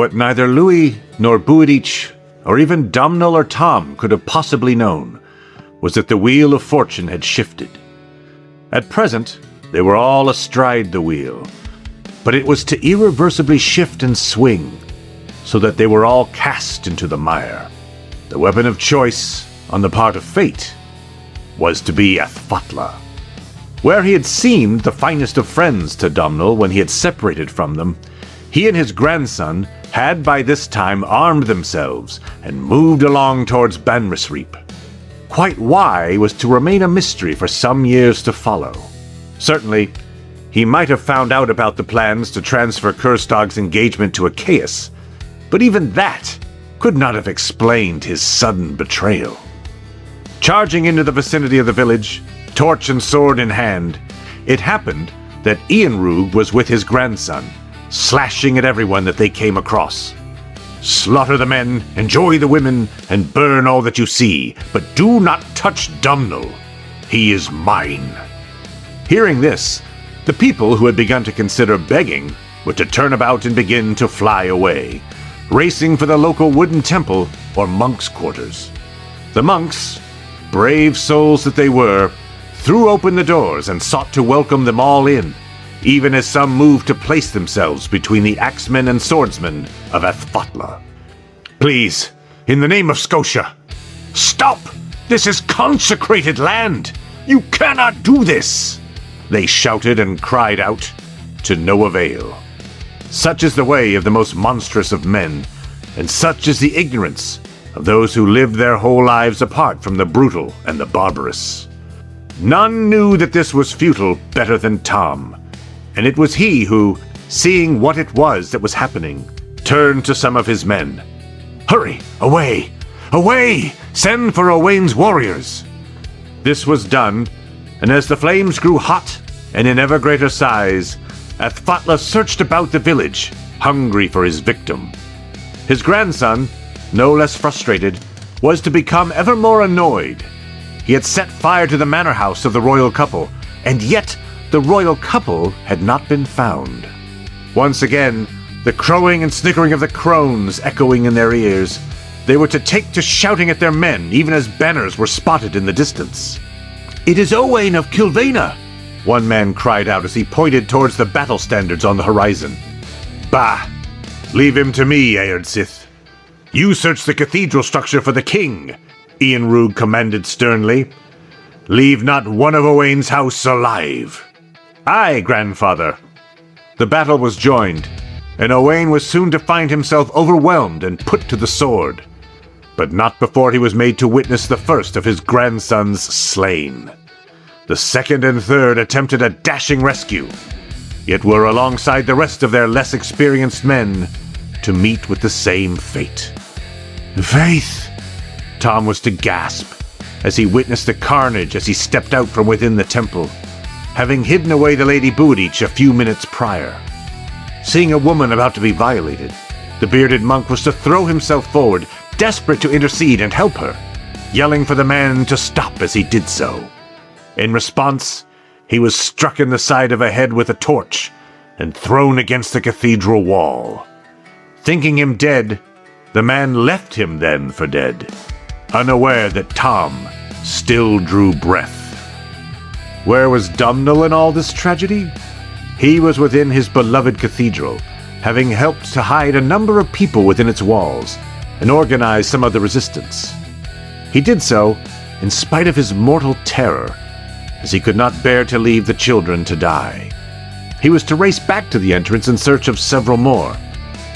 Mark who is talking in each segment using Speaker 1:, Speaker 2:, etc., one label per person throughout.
Speaker 1: What neither Louis nor Boudicca, or even Domhnall or Tom could have possibly known, was that the wheel of fortune had shifted. At present, they were all astride the wheel, but it was to irreversibly shift and swing, so that they were all cast into the mire. The weapon of choice, on the part of fate, was to be Athfatla. Where he had seemed the finest of friends to Domhnall when he had separated from them, he and his grandson had by this time armed themselves and moved along towards Banrisreap. Quite why was to remain a mystery for some years to follow. Certainly, he might have found out about the plans to transfer Kurstog's engagement to Achaeus, but even that could not have explained his sudden betrayal. Charging into the vicinity of the village, torch and sword in hand, it happened that Ianrug was with his grandson, slashing at everyone that they came across. "Slaughter the men, enjoy the women, and burn all that you see, but do not touch Domhnall. He is mine." Hearing this, the people who had begun to consider begging were to turn about and begin to fly away, racing for the local wooden temple or monks' quarters. The monks, brave souls that they were, threw open the doors and sought to welcome them all in, even as some moved to place themselves between the axemen and swordsmen of Athfatla. "Please, in the name of Scotia, stop! This is consecrated land! You cannot do this!" they shouted and cried out, to no avail. Such is the way of the most monstrous of men, and such is the ignorance of those who lived their whole lives apart from the brutal and the barbarous. None knew that this was futile better than Tom, and it was he who, seeing what it was that was happening, turned to some of his men. "Hurry! Away! Away! Send for Owain's warriors!" This was done, and as the flames grew hot and in ever greater size, Athfatla searched about the village, hungry for his victim. His grandson, no less frustrated, was to become ever more annoyed. He had set fire to the manor house of the royal couple, and yet the royal couple had not been found. Once again, the crowing and snickering of the crones echoing in their ears, they were to take to shouting at their men even as banners were spotted in the distance. "It is Owain of Kilvena!" one man cried out as he pointed towards the battle standards on the horizon. "Bah! Leave him to me, Eardsith. You search the cathedral structure for the king," Ianrug commanded sternly. "Leave not one of Owain's house alive." "Aye, grandfather." The battle was joined, and Owain was soon to find himself overwhelmed and put to the sword, but not before he was made to witness the first of his grandsons slain. The second and third attempted a dashing rescue, yet were alongside the rest of their less experienced men to meet with the same fate. "Faith!" Tom was to gasp as he witnessed the carnage as he stepped out from within the temple, having hidden away the Lady Boudicca a few minutes prior. Seeing a woman about to be violated, the bearded monk was to throw himself forward, desperate to intercede and help her, yelling for the man to stop as he did so. In response, he was struck in the side of a head with a torch and thrown against the cathedral wall. Thinking him dead, the man left him then for dead, unaware that Tom still drew breath. Where was Domhnall in all this tragedy? He was within his beloved cathedral, having helped to hide a number of people within its walls and organize some of the resistance. He did so in spite of his mortal terror, as he could not bear to leave the children to die. He was to race back to the entrance in search of several more.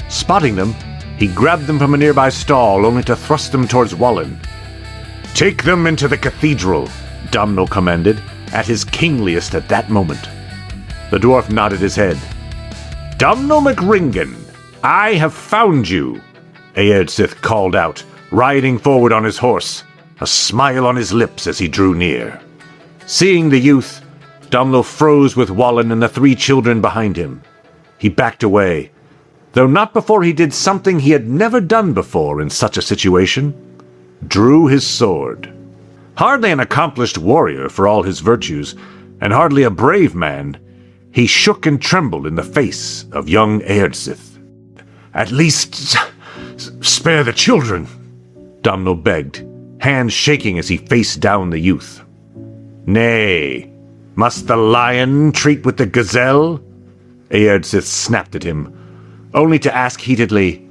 Speaker 1: Spotting them, he grabbed them from a nearby stall, only to thrust them towards Wallen. "Take them into the cathedral," Domhnall commanded, at his kingliest at that moment. The dwarf nodded his head. "Domhnall MacRingan, I have found you," Eardsith called out, riding forward on his horse, a smile on his lips as he drew near. Seeing the youth, Domhnall froze with Wallen and the 3 children behind him. He backed away, though not before he did something he had never done before in such a situation: drew his sword. Hardly an accomplished warrior for all his virtues, and hardly a brave man, he shook and trembled in the face of young Eardsith. At least spare the children, Domhnall begged, hands shaking as he faced down the youth. Nay, must the lion treat with the gazelle? Eärdsith snapped at him, only to ask heatedly,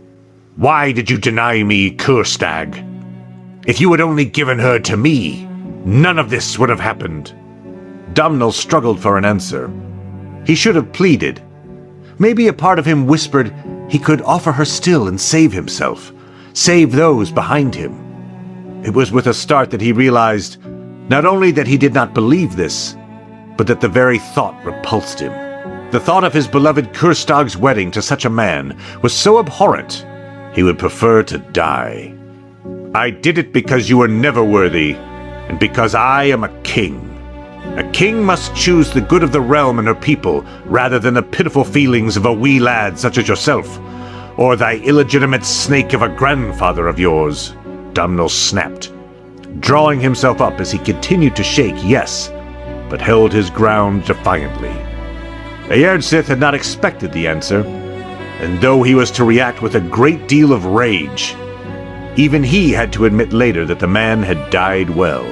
Speaker 1: Why did you deny me Kurstag? If you had only given her to me, none of this would have happened. Domhnall struggled for an answer. He should have pleaded. Maybe a part of him whispered he could offer her still and save himself, save those behind him. It was with a start that he realized not only that he did not believe this, but that the very thought repulsed him. The thought of his beloved Kurstag's wedding to such a man was so abhorrent, he would prefer to die. I did it because you were never worthy, and because I am a king. A king must choose the good of the realm and her people, rather than the pitiful feelings of a wee lad such as yourself, or thy illegitimate snake of a grandfather of yours, Domhnall snapped, drawing himself up as he continued to shake, yes, but held his ground defiantly. Eärdsith had not expected the answer, and though he was to react with a great deal of rage, even he had to admit later that the man had died well.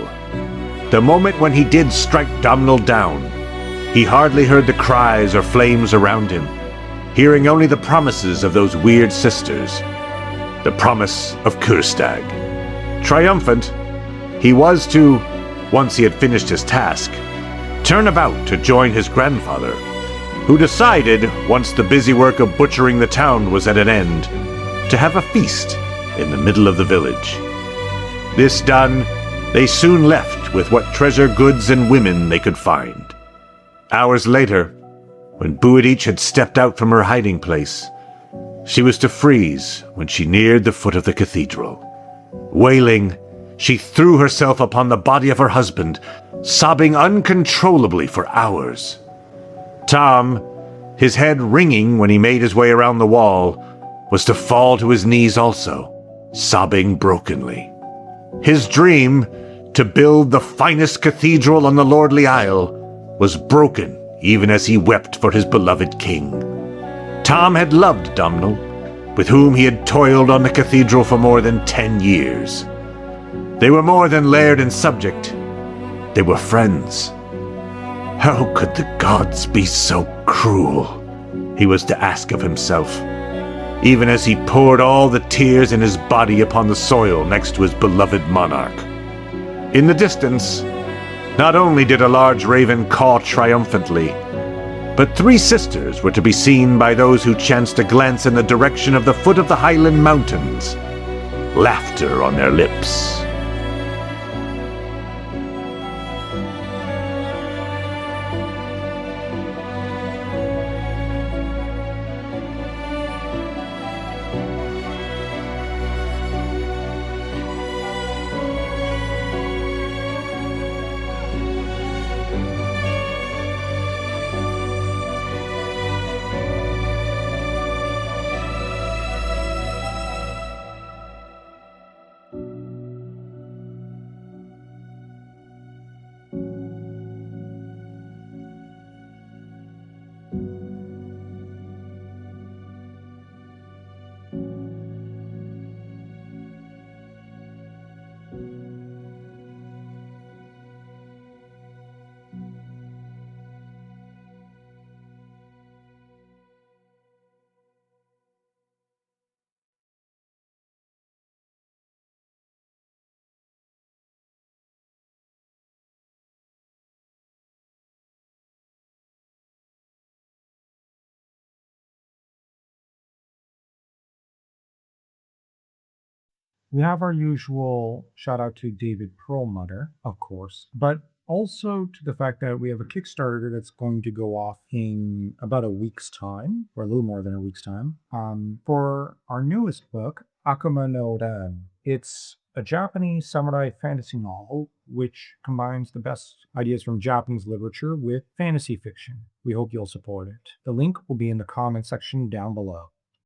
Speaker 1: The moment when he did strike Domhnall down, he hardly heard the cries or flames around him, hearing only the promises of those weird sisters. The promise of Kurstag. Triumphant, he was to, once he had finished his task, turn about to join his grandfather, who decided, once the busy work of butchering the town was at an end, to have a feast in the middle of the village. This done, they soon left with what treasure goods and women they could find. Hours later, when Búidich had stepped out from her hiding place, she was to freeze when she neared the foot of the cathedral. Wailing, she threw herself upon the body of her husband, sobbing uncontrollably for hours. Tom, his head ringing when he made his way around the wall, was to fall to his knees also, sobbing brokenly. His dream, to build the finest cathedral on the Lordly Isle, was broken even as he wept for his beloved king. Tom had loved Domhnall, with whom he had toiled on the cathedral for more than 10 years. They were more than laird and subject. They were friends. How could the gods be so cruel? He was to ask of himself, even as he poured all the tears in his body upon the soil next to his beloved monarch. In the distance, not only did a large raven caw triumphantly, but 3 sisters were to be seen by those who chanced to glance in the direction of the foot of the Highland Mountains, laughter on their lips.
Speaker 2: We have our usual shout out to David Perlmutter, of course, but also to the fact that we have a Kickstarter that's going to go off in about a week's time, or a little more than a week's time, for our newest book, Akuma no Ren. It's a Japanese samurai fantasy novel which combines the best ideas from Japanese literature with fantasy fiction. We hope you'll support it. The link will be in the comment section down below.